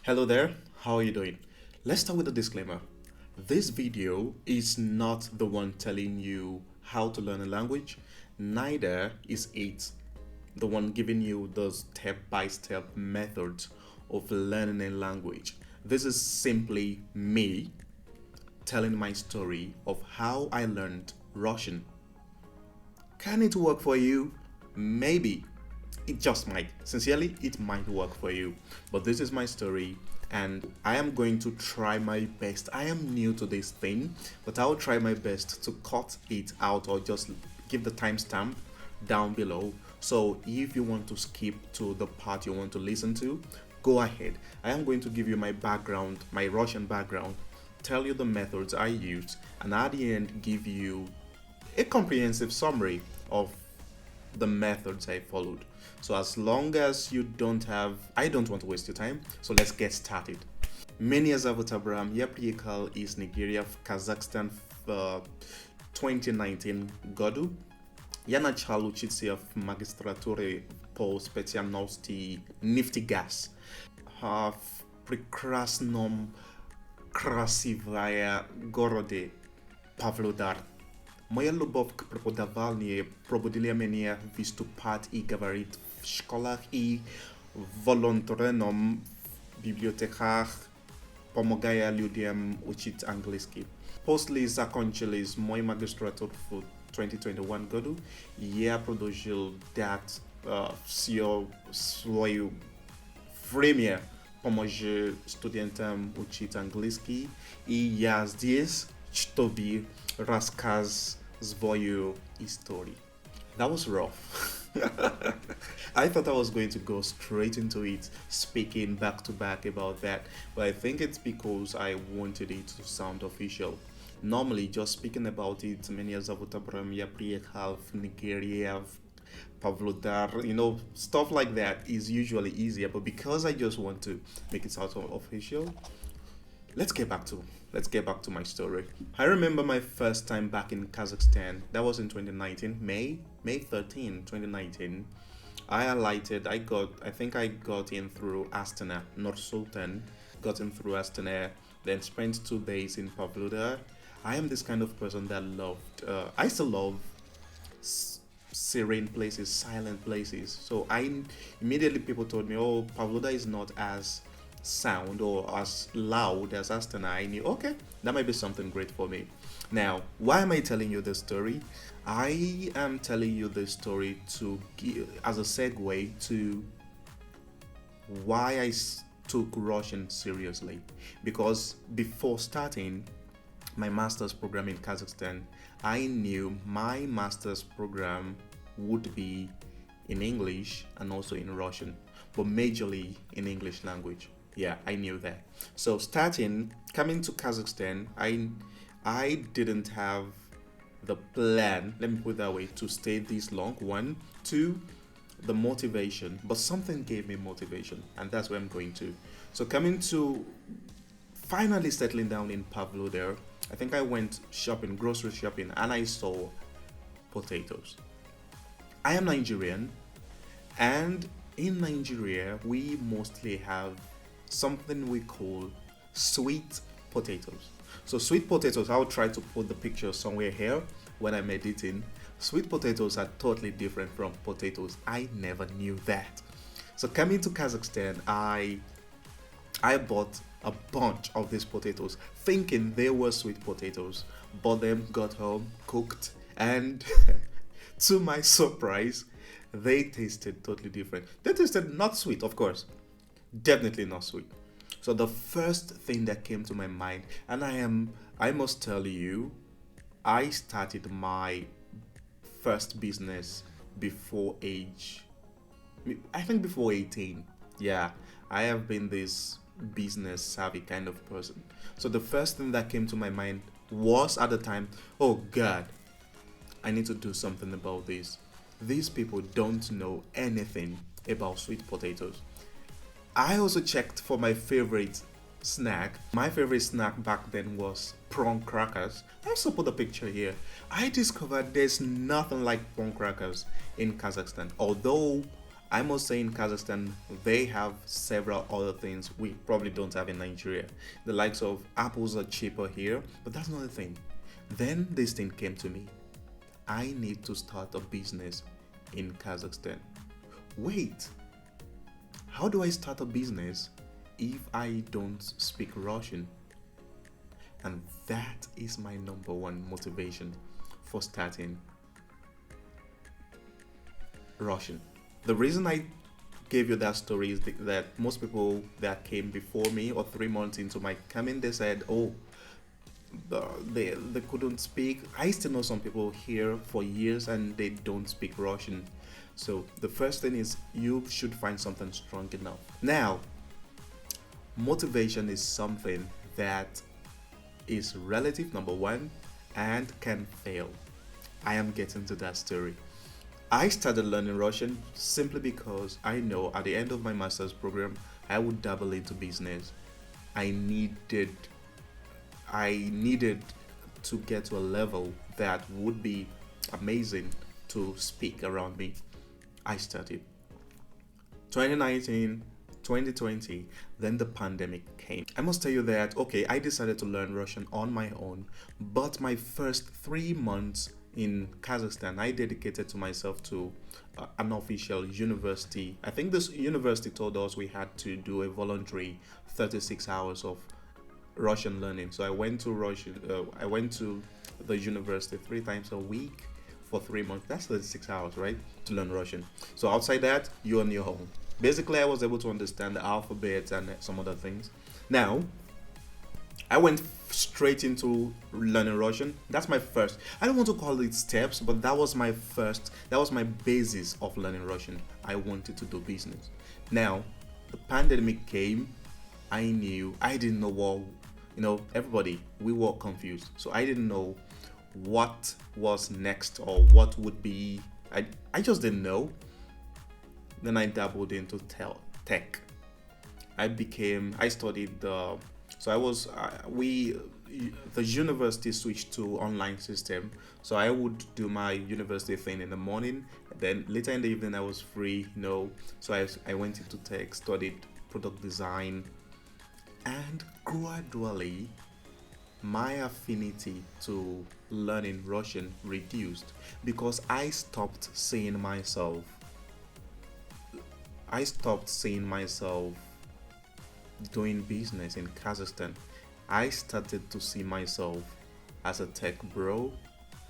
Hello there, how are you doing? Let's start with a disclaimer. This video is not the one telling you how to learn a language, neither is it the one giving you the step-by-step methods of learning a language. This is simply me telling my story of how I learned Russian. Can it work for you? Maybe. It just might. Sincerely, it might work for you. But this is my story, and I am going to try my best. I am new to this thing, but I'll try my best to cut it out or just give the timestamp down below. So if you want to skip to the part you want to listen to, go ahead. I am going to give you my background, my Russian background, tell you the methods I used, and at the end, give you a comprehensive summary of the methods I followed. So as long as you don't have, I don't want to waste your time. So let's get started. Many Zavut Abraham Yapriekal is Nigeria, Kazakhstan, 2019 godu. Я начал учиться в магистратуре по специальности нефтегаз в прекрасном, красивое городе Павлодар. Моя любовь к преподаванию пробудила меня выступать и говорить в школах и волонтером в библиотеках, помогая людям учить английский. После закончились мой магистратур в 2021 году, я продолжил дать все свое время помочь студентам учить английский, и я здесь, чтобы рассказать свою историю. That was rough. I thought I was going to go straight into it, speaking back to back about that, but I think it's because I wanted it to sound official. Normally, just speaking about it, many as Avutabram, Yapriekal, Nigeria, Pavlodar, stuff like that is usually easier, but because I just want to make it sound official, let's get back to my story. I remember my first time back in Kazakhstan. That was in 2019, May 13, 2019. I think I got in through Astana, Nur Sultan. Got in through Astana, then spent 2 days in Pavlodar. I am this kind of person that I still love serene places, silent places. So immediately people told me, oh, Pavlodar is not as sound or as loud as Astana. I knew, okay, that might be something great for me. Now, why am I telling you this story? I am telling you this story as a segue to why I took Russian seriously. Because before starting my master's program in Kazakhstan, I knew my master's program would be in English and also in Russian, but majorly in English language. Yeah, I knew that. So coming to Kazakhstan, I didn't have the plan, let me put it that way, to stay this long. One, two, the motivation, but something gave me motivation, and that's where I'm going to. So coming to finally settling down in Pavlodar, I think I went grocery shopping, and I saw potatoes. I am Nigerian, and in Nigeria, we mostly have something we call sweet potatoes. So sweet potatoes, I'll try to put the picture somewhere here when I'm editing. Sweet potatoes are totally different from potatoes. I never knew that. So coming to Kazakhstan, I bought a bunch of these potatoes thinking they were sweet potatoes. Bought them, got home, cooked, and to my surprise, they tasted totally different. They tasted not sweet, of course. Definitely not sweet. So the first thing that came to my mind, and I must tell you, I started my first business before 18. Yeah, I have been this business savvy kind of person. So the first thing that came to my mind was at the time, oh God, I need to do something about this. These people don't know anything about sweet potatoes. I also checked for my favorite snack. My favorite snack back then was prawn crackers. I also put a picture here. I discovered there's nothing like prawn crackers in Kazakhstan. Although I must say in Kazakhstan, they have several other things we probably don't have in Nigeria. The likes of apples are cheaper here, but that's not the thing. Then this thing came to me. I need to start a business in Kazakhstan. Wait, how do I start a business if I don't speak Russian? And that is my number one motivation for starting Russian. The reason I gave you that story is that most people that came before me or 3 months into my coming, they said, "Oh, they couldn't speak." I still know some people here for years and they don't speak Russian. So the first thing is you should find something strong enough. Now, motivation is something that is relative, number one, and can fail. I am getting to that story. I started learning Russian simply because I know at the end of my master's program I would dabble into business. I needed I needed to get to a level that would be amazing to speak around me. I started 2019, 2020, then the pandemic came. I must tell you that, okay, I decided to learn Russian on my own, but my first 3 months in Kazakhstan, I dedicated to myself to an official university. I think this university told us we had to do a voluntary 36 hours of Russian learning. So I went to Russian. I went to the university 3 times a week for 3 months. That's 36 hours, right, to learn Russian. So outside that, you're on your own. Basically, I was able to understand the alphabet and some other things. Now, I went straight into learning Russian. That's my first. I don't want to call it steps, but that was my first. That was my basis of learning Russian. I wanted to do business. Now, the pandemic came. I didn't know what, everybody, we were confused. So I didn't know what was next or what would be. I just didn't know. Then I dabbled into tech. I studied so I was, the university switched to online system. So I would do my university thing in the morning. Then later in the evening I was free. So I went into tech, studied product design, and gradually my affinity to learning Russian reduced because I stopped seeing myself doing business in Kazakhstan. I started to see myself as a tech bro,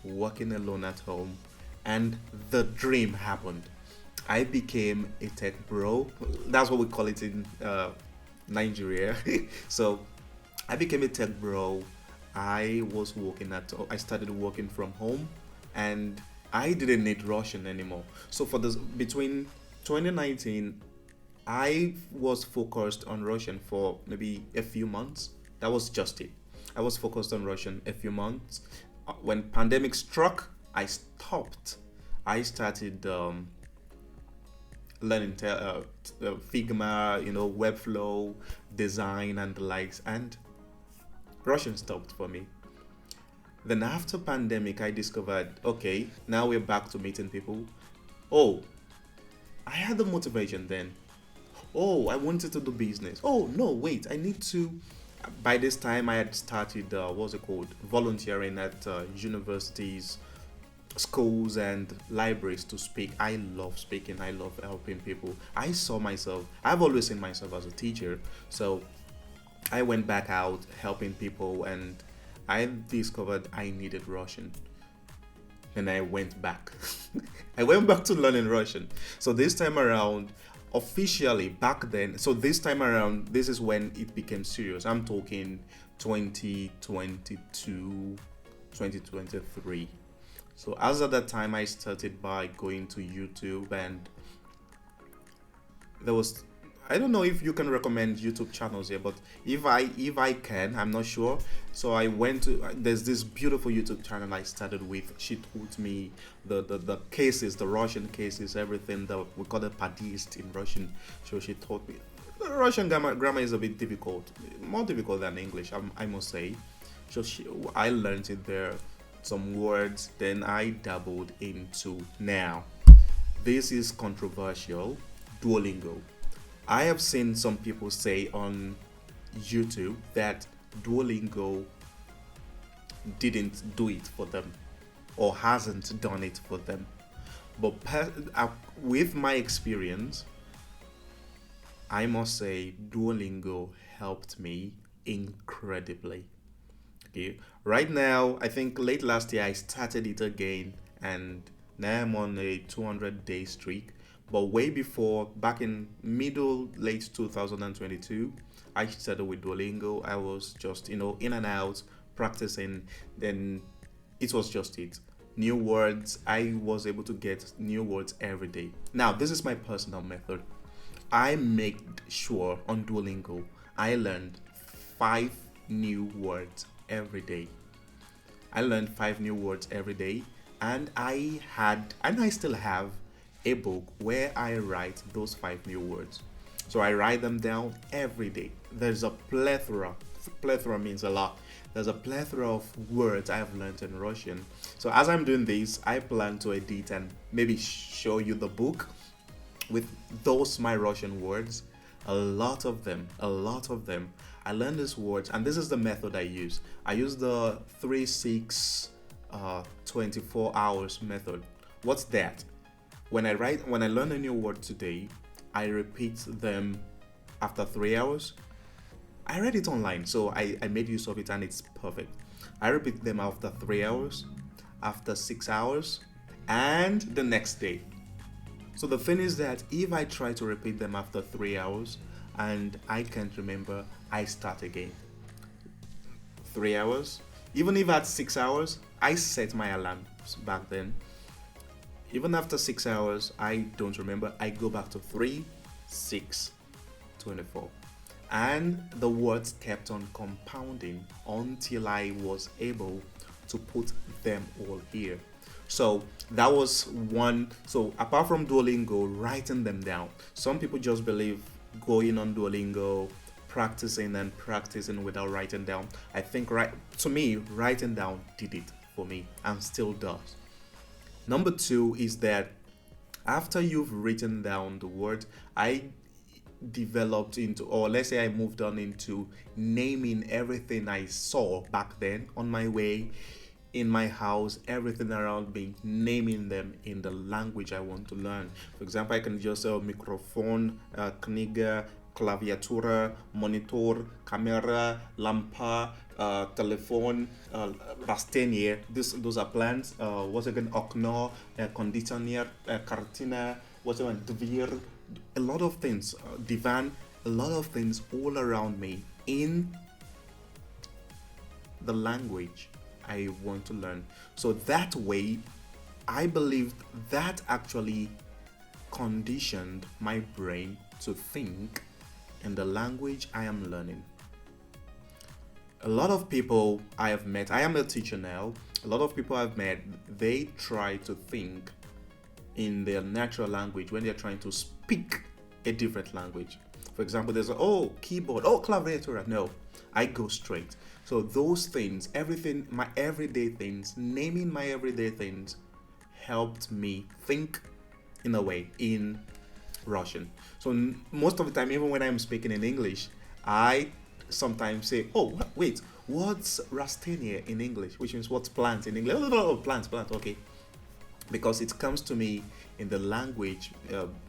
working alone at home, and the dream happened. I became a tech bro. That's what we call it in Nigeria. So I became a tech bro. I started working from home, and I didn't need Russian anymore. So for this between 2019, I was focused on Russian for maybe a few months. That was just it. I was focused on Russian a few months. When pandemic struck, I stopped. I started learning Figma, Webflow, design, and the likes, and Russian stopped for me. Then after pandemic, I discovered, okay, now we're back to meeting people. Oh, I had the motivation then. Oh, I wanted to do business. Oh, no, wait, I need to. By this time, I had started, what's it called? Volunteering at universities, schools, and libraries to speak. I love speaking, I love helping people. I've always seen myself as a teacher. So I went back out helping people, and I discovered I needed Russian. And I went back. I went back to learning Russian. So this time around, officially back then, so this time around, this is when it became serious. I'm talking 2022, 2023. So as at that time, I started by going to YouTube, and there was, I don't know if you can recommend YouTube channels here, but if I can, I'm not sure. So I went to, there's this beautiful YouTube channel I started with. She taught me the cases, the Russian cases, everything that we call it padist in Russian. So she taught me. The Russian grammar is a bit difficult, more difficult than English, I must say. So I learned it there, some words. Then I dabbled into, now this is controversial. Duolingo. I have seen some people say on YouTube that Duolingo didn't do it for them or hasn't done it for them. But with my experience, I must say Duolingo helped me incredibly. Okay. Right now, I think late last year I started it again, and now I'm on a 200-day streak. But way before, back in middle late 2022, I started with Duolingo. I was just, in and out practicing. Then it was just it. New words. I was able to get new words every day. Now, this is my personal method. I made sure on Duolingo I learned 5 new words every day. I learned 5 new words every day, and I still have a book where I write those 5 new words. So I write them down every day. There's a plethora. Plethora means a lot. There's a plethora of words I've learned in Russian. So as I'm doing this, I plan to edit and maybe show you the book with those my Russian words. A lot of them, a lot of them. I learned these words, and this is the method I use. I use the 3 6 24 hours method. What's that? When I learn a new word today, I repeat them after 3 hours. I read it online, so I made use of it, and it's perfect. I repeat them after 3 hours, after 6 hours, and the next day. So the thing is that if I try to repeat them after 3 hours and I can't remember, I start again. 3 hours. Even if at 6 hours, I set my alarms back then. Even after 6 hours, I don't remember. I go back to 3, 6, 24. And the words kept on compounding until I was able to put them all here. So that was one. So apart from Duolingo, writing them down. Some people just believe going on Duolingo, practicing and practicing without writing down. I think to me, writing down did it for me and still does. Number 2 is that after you've written down the word, I developed into, or let's say I moved on into naming everything I saw back then on my way, in my house, everything around me, naming them in the language I want to learn. For example, I can just say microphone, kniga, klaviatura, monitor, camera, lampa, telephone, rastenier. Those are plants. What's again? Okno, conditioner, kartina, what's again? Dvir. A lot of things. Divan. A lot of things all around me in the language I want to learn. So that way, I believe that actually conditioned my brain to think in the language I am learning. A lot of people I have met, I am a teacher now, a lot of people I've met, they try to think in their natural language when they're trying to speak a different language. For example, there's keyboard, claviatura. No, I go straight. So those things, everything, my everyday things, naming my everyday things helped me think in a way in Russian. So most of the time, even when I'm speaking in English, I sometimes say, wait, what's rastenia in English? Which means what's plant in English? Plant, okay. Because it comes to me in the language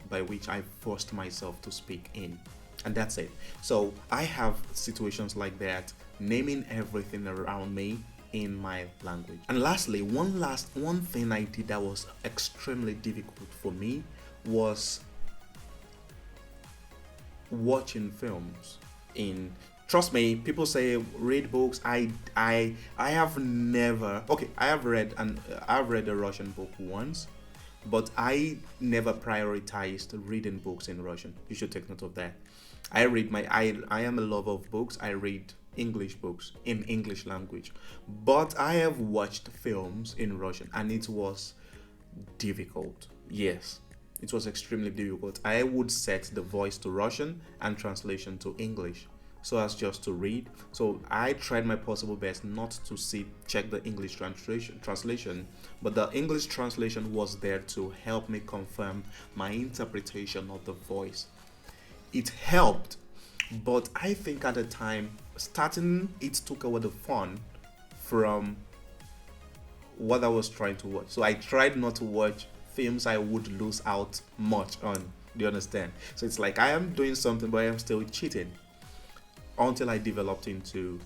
by which I forced myself to speak in. And that's it. So I have situations like that, naming everything around me in my language. And lastly, one thing I did that was extremely difficult for me was watching films. Trust me, people say read books. I have never. Okay, I've read a Russian book once, but I never prioritized reading books in Russian. You should take note of that. I am a lover of books. I read English books in English language, but I have watched films in Russian, and it was difficult. Yes, it was extremely difficult. I would set the voice to Russian and translation to English. so as just to read. So I tried my possible best not to check the English translation, but the English translation was there to help me confirm my interpretation of the voice. It helped, but I think at the time starting it took away the fun from what I was trying to watch. So I tried not to watch films I would lose out much on. Do you understand? So it's like I am doing something, but I am still cheating until I developed into,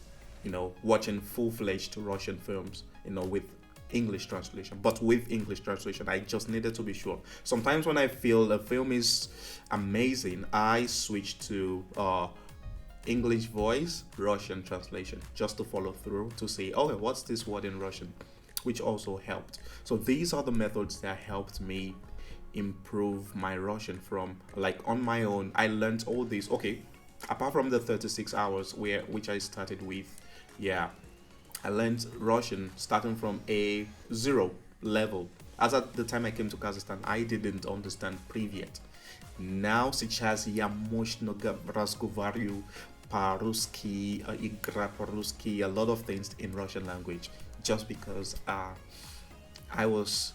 watching full-fledged Russian films, with English translation. But with English translation, I just needed to be sure. Sometimes when I feel the film is amazing, I switch to English voice, Russian translation, just to follow through to say, okay, what's this word in Russian? Which also helped. So these are the methods that helped me improve my Russian from, like, on my own. I learned all these. Okay, apart from the 36 hours which I started with, yeah, I learned Russian starting from a zero level. As at the time I came to Kazakhstan, I didn't understand Privyet. Now сейчас я мощно разговариваю по-русски, игра по-русски, a lot of things in Russian language, just because I was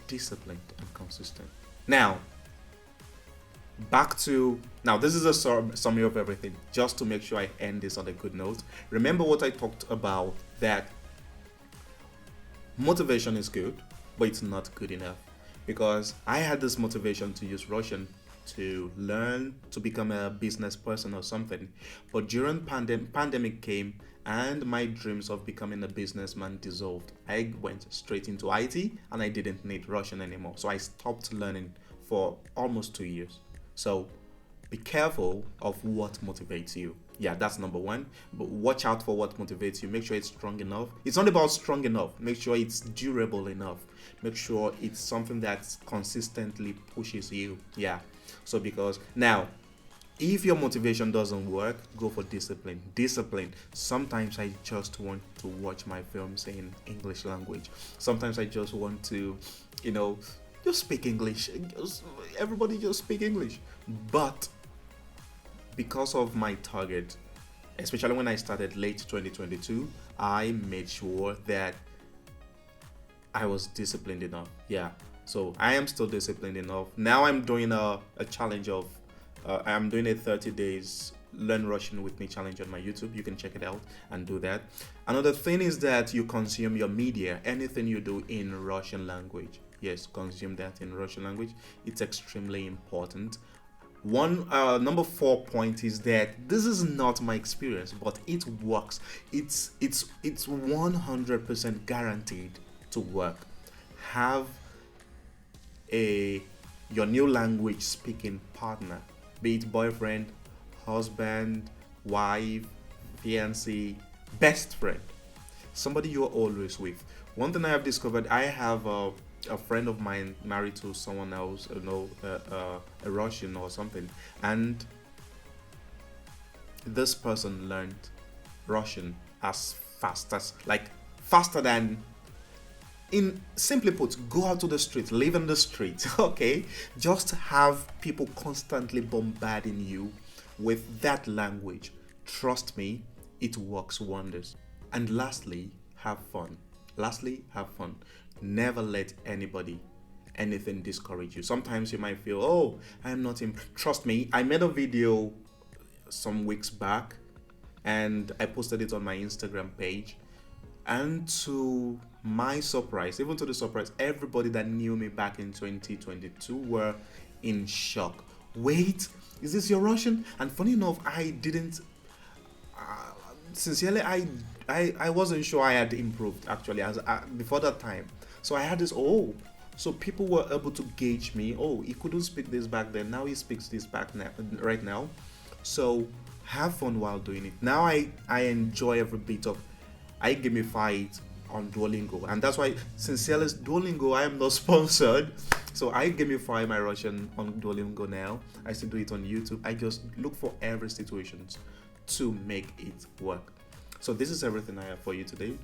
disciplined and consistent. Now, this is a summary of everything, just to make sure I end this on a good note. Remember what I talked about, that motivation is good, but it's not good enough, because I had this motivation to use Russian to learn to become a business person or something, but during pandemic came and my dreams of becoming a businessman dissolved. I went straight into IT and I didn't need Russian anymore, so I stopped learning for almost 2 years. So be careful of what motivates you. Yeah, that's number one. But watch out for what motivates you. Make sure it's strong enough. It's not about strong enough. Make sure it's durable enough. Make sure it's something that consistently pushes you. Yeah. So because now, if your motivation doesn't work, go for discipline. Discipline. Sometimes I just want to watch my films in English language. Sometimes I just want to, just speak English. Everybody just speak English. But because of my target, especially when I started late 2022, I made sure that I was disciplined enough. Yeah. So I am still disciplined enough. Now I'm doing a challenge of, I'm doing a 30 days Learn Russian with Me challenge on my YouTube. You can check it out and do that. Another thing is that you consume your media, anything you do in Russian language. Yes, consume that in Russian language. It's extremely important. One number 4 point is that this is not my experience, but it works. It's 100% guaranteed to work. Have your new language speaking partner, be it boyfriend, husband, wife, fiancé, best friend, somebody you're always with. One thing I have discovered, I have a friend of mine married to someone else, a Russian or something, and this person learned Russian as faster than, in simply put, go out to the street, live in the street. Okay, just have people constantly bombarding you with that language. Trust me, it works wonders. And lastly, have fun. Never let anything discourage you. Sometimes you might feel, oh, I'm not in. Trust me, I made a video some weeks back and I posted it on my Instagram page, and to my surprise, even to the surprise, everybody that knew me back in 2022 were in shock. Wait, is this your Russian? And funny enough, I didn't sincerely, I wasn't sure I had improved actually as before that time. So I had this, so people were able to gauge me. Oh, he couldn't speak this back then, now he speaks this back now, right now. So have fun while doing it. Now I enjoy every bit of. I gamify it on Duolingo, and that's why, sincerely, Duolingo, I am not sponsored, so I gamify my Russian on Duolingo now. I still do it on YouTube. I just look for every situations to make it work. So this is everything I have for you today.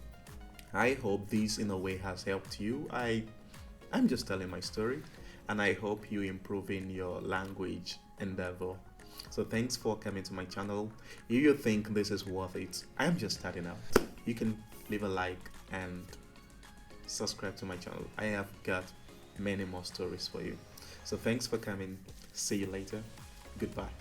I hope this in a way has helped you. I'm just telling my story, and I hope you improve in your language endeavor. So thanks for coming to my channel. If you think this is worth it, I'm just starting out. You can leave a like and subscribe to my channel. I have got many more stories for you. So thanks for coming. See you later. Goodbye.